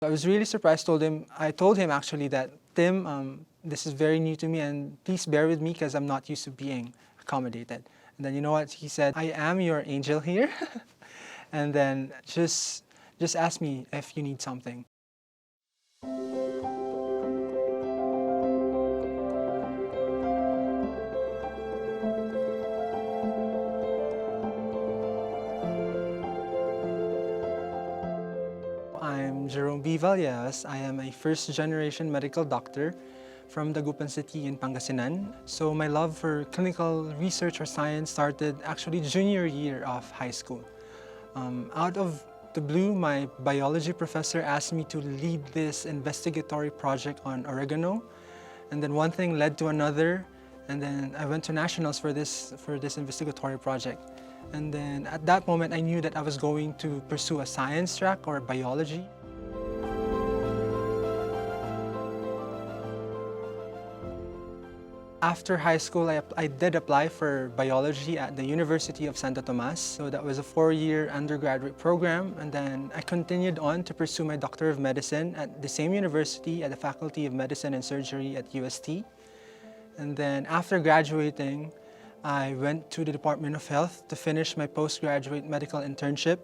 I was really surprised. I told him actually that, Tim, this is very new to me and please bear with me because I'm not used to being accommodated. And then you know what he said? I am your angel here. And then just ask me if you need something. I'm Gerome Vallejos. I am a first-generation medical doctor from Dagupan City in Pangasinan. So my love for clinical research or science started actually junior year of high school. Out of the blue, my biology professor asked me to lead this investigatory project on oregano. And then one thing led to another. And then I went to nationals for this investigatory project. And then at that moment, I knew that I was going to pursue a science track or biology. After high school, I did apply for biology at the University of Santo Tomas. So that was a 4-year undergraduate program. And then I continued on to pursue my Doctor of Medicine at the same university at the Faculty of Medicine and Surgery at UST. And then after graduating, I went to the Department of Health to finish my postgraduate medical internship,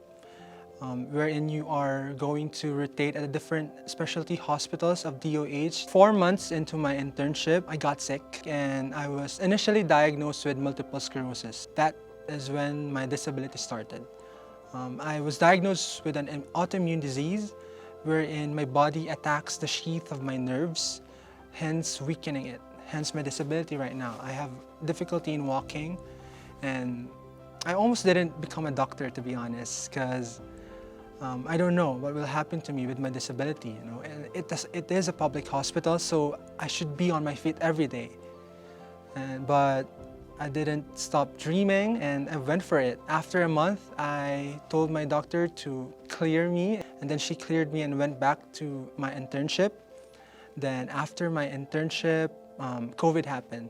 wherein you are going to rotate at the different specialty hospitals of DOH. 4 months into my internship, I got sick and I was initially diagnosed with multiple sclerosis. That is when my disability started. I was diagnosed with an autoimmune disease wherein my body attacks the sheath of my nerves, hence weakening it. Hence my disability right now. I have difficulty in walking and I almost didn't become a doctor, to be honest, because I don't know what will happen to me with my disability, you know. And it is a public hospital, so I should be on my feet every day. But I didn't stop dreaming and I went for it. After a month, I told my doctor to clear me and then she cleared me and went back to my internship. Then after my internship, COVID happened.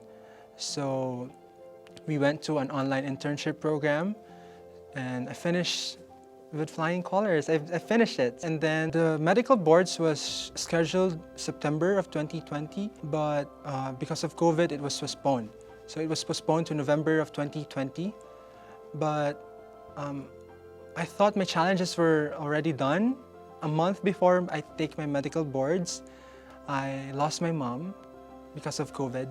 So we went to an online internship program and I finished with flying colors. I finished it. And then the medical boards was scheduled September of 2020, but because of COVID, it was postponed. So it was postponed to November of 2020. But I thought my challenges were already done. A month before I take my medical boards, I lost my mom because of COVID.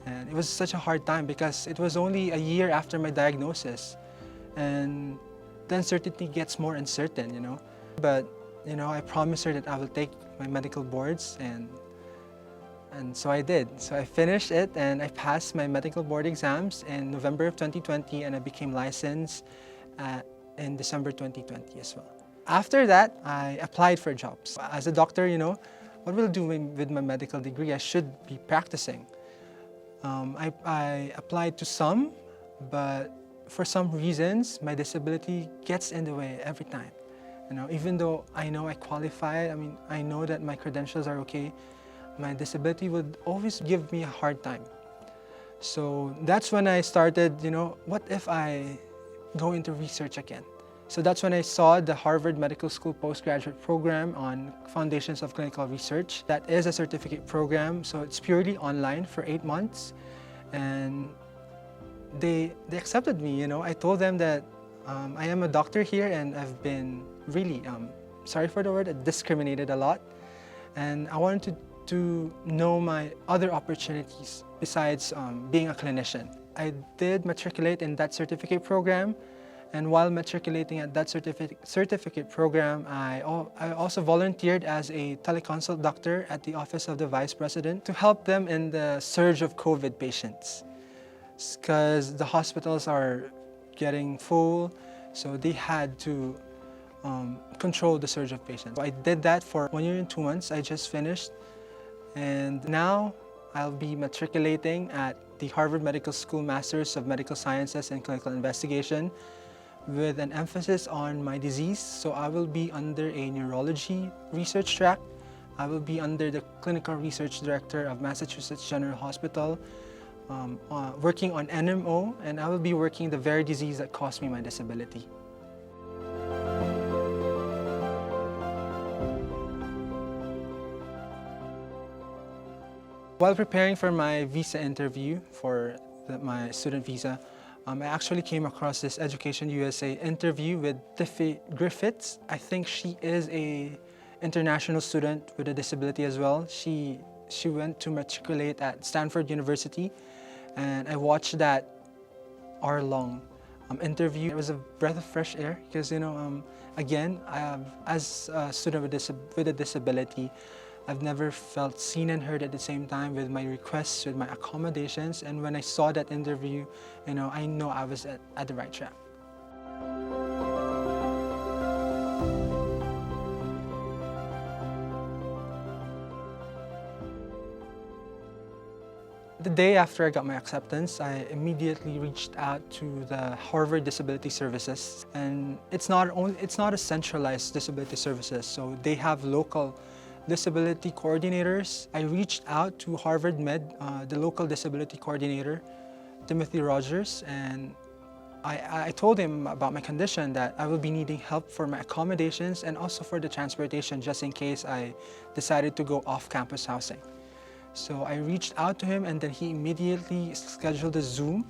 And it was such a hard time because it was only a year after my diagnosis. And the uncertainty gets more uncertain, you know. But, you know, I promised her that I will take my medical boards and so I did. So I finished it and I passed my medical board exams in November of 2020 and I became licensed in December 2020 as well. After that, I applied for jobs. As a doctor, you know, what will I do with my medical degree? I should be practicing. I applied to some, but for some reasons, my disability gets in the way every time. You know, even though I know I qualify, I know that my credentials are okay, my disability would always give me a hard time. So that's when I started, you know, what if I go into research again? So that's when I saw the Harvard Medical School postgraduate program on Foundations of Clinical Research. That is a certificate program, so it's purely online for 8 months. And they accepted me, you know. I told them that I am a doctor here and I've been really, sorry for the word, discriminated a lot. And I wanted to know my other opportunities besides being a clinician. I did matriculate in that certificate program. And while matriculating at that certificate program, I also volunteered as a teleconsult doctor at the Office of the Vice President to help them in the surge of COVID patients. Because the hospitals are getting full, so they had to control the surge of patients. So I did that for 1 year and 2 months. I just finished. And now I'll be matriculating at the Harvard Medical School Masters of Medical Sciences and Clinical Investigation, with an emphasis on my disease. So I will be under a neurology research track. I will be under the Clinical Research Director of Massachusetts General Hospital, working on NMO, and I will be working the very disease that caused me my disability. While preparing for my visa interview for my student visa, I actually came across this Education USA interview with Tiffy Griffiths. I think she is a international student with a disability as well. She went to matriculate at Stanford University, and I watched that hour-long interview. It was a breath of fresh air because, again, as a student with a disability, I've never felt seen and heard at the same time with my requests, with my accommodations. And when I saw that interview, I know I was at the right track. The day after I got my acceptance, I immediately reached out to the Harvard Disability Services, and it's not a centralized disability services, so they have local disability coordinators. I reached out to Harvard Med, the local disability coordinator, Timothy Rogers, and I told him about my condition, that I will be needing help for my accommodations and also for the transportation just in case I decided to go off-campus housing. So I reached out to him, and then he immediately scheduled a Zoom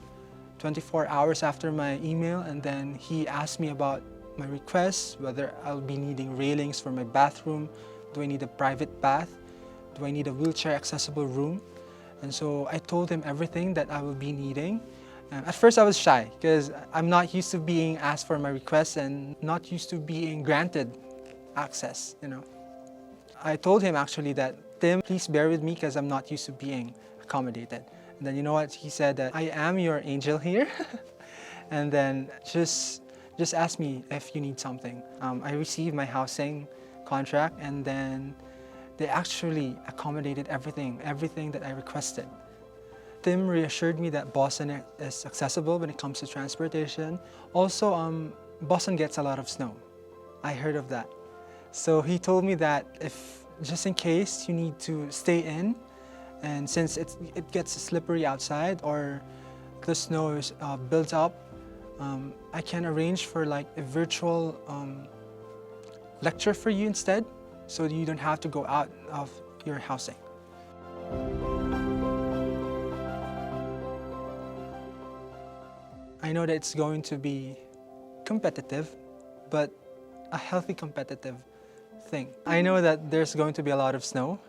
24 hours after my email, and then he asked me about my requests, whether I'll be needing railings for my bathroom, do I need a private bath, do I need a wheelchair accessible room. And so I told him everything that I will be needing. At first I was shy because I'm not used to being asked for my requests and not used to being granted access, I told him actually that, Tim, please bear with me because I'm not used to being accommodated. And then you know what? He said that, I am your angel here. And then just ask me if you need something. I received my housing contract, and then they actually accommodated everything that I requested. Tim reassured me that Boston is accessible when it comes to transportation. Also, Boston gets a lot of snow. I heard of that. So he told me that if, just in case you need to stay in, and since it gets slippery outside or the snow builds up, I can arrange for like a virtual lecture for you instead, so you don't have to go out of your housing. I know that it's going to be competitive, but a healthy competitive thing. I know that there's going to be a lot of snow,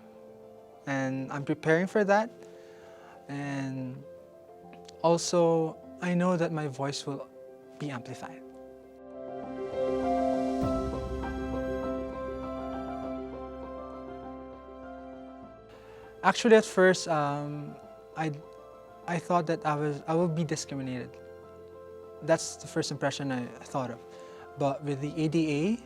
and I'm preparing for that. And also, I know that my voice will be amplified. Actually, at first, I thought that I will be discriminated. That's the first impression I thought of. But with the ADA,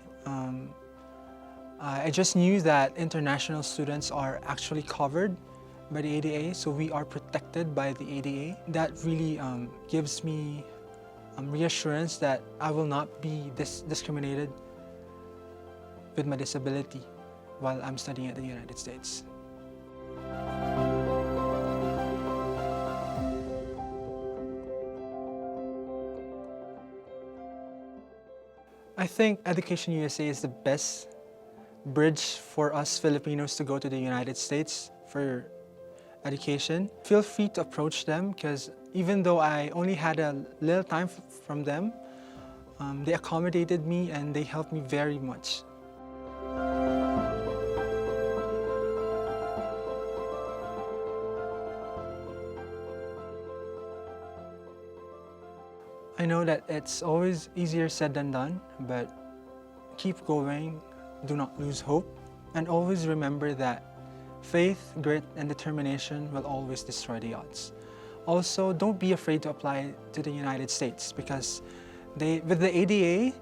I just knew that international students are actually covered by the ADA, so we are protected by the ADA. That really gives me reassurance that I will not be discriminated with my disability while I'm studying at the United States. I think Education USA is the best bridge for us Filipinos to go to the United States for education. Feel free to approach them because even though I only had a little time from them, they accommodated me and they helped me very much. I know that it's always easier said than done, but keep going, do not lose hope, and always remember that faith, grit, and determination will always destroy the odds. Also, don't be afraid to apply to the United States because with the ADA,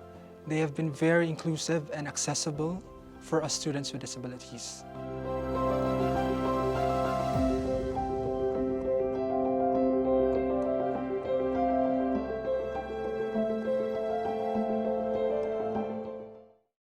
they have been very inclusive and accessible for us students with disabilities.